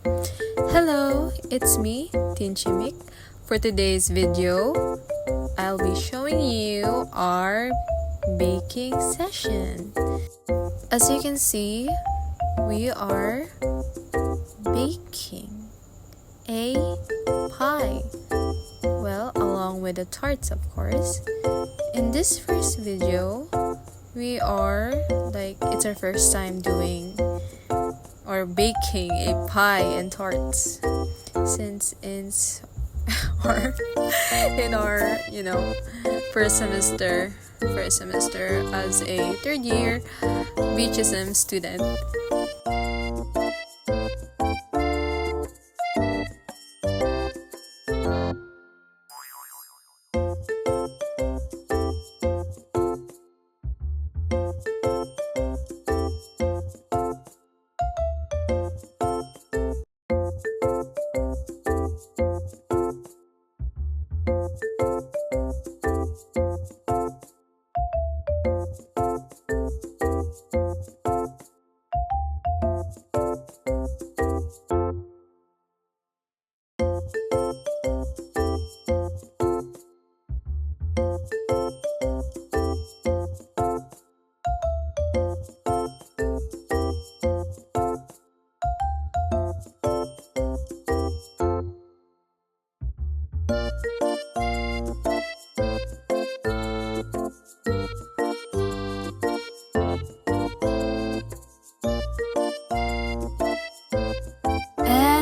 Hello, it's me, Tinchimik. For today's video, I'll be showing you our baking session. As you can see, we are baking a pie. Well, along with the tarts, of course. In this first video, it's our first time doing or baking a pie and tarts, since it's in our first semester as a third year BSHM student.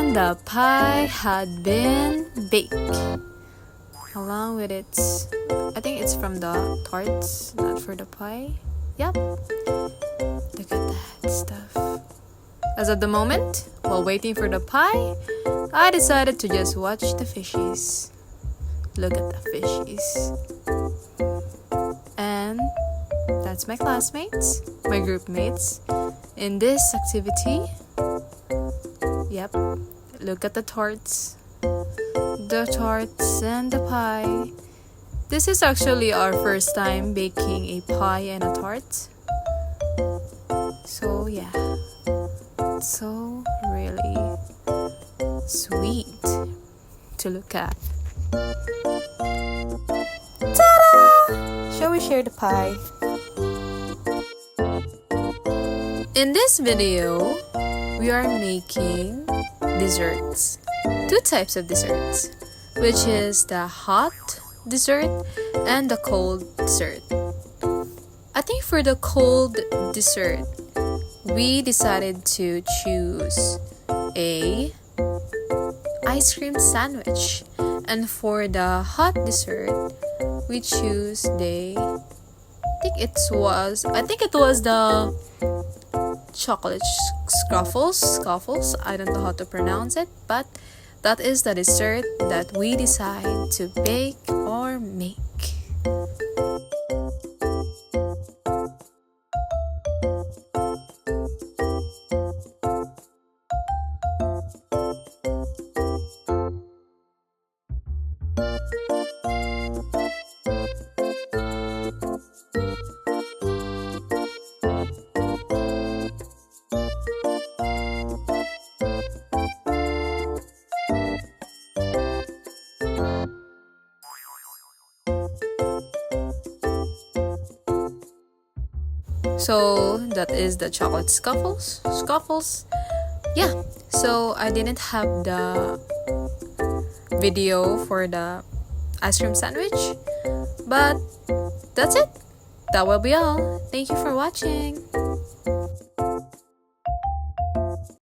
The pie had been baked along with its, I think it's from the tarts, not for the pie. Yep, look at that stuff. As of the moment, while waiting for the pie, I decided to just watch the fishies. Look at the fishies. And that's my classmates, my group mates in this activity. Yep. Look at the tarts and the pie. This is actually our first time baking a pie and a tart. So yeah, it's so really sweet to look at. Ta-da! Shall we share the pie? In this video, we are making desserts. Two types of desserts, which is the hot dessert and the cold dessert. I think for the cold dessert, we decided to choose a ice cream sandwich, and for the hot dessert, we choose I think it was the chocolate scuffles. I don't know how to pronounce it, but that is the dessert that we decide to bake or make. So that is the chocolate scuffles. Yeah, so I didn't have the video for the ice cream sandwich, but that's it. That will be all. Thank you for watching.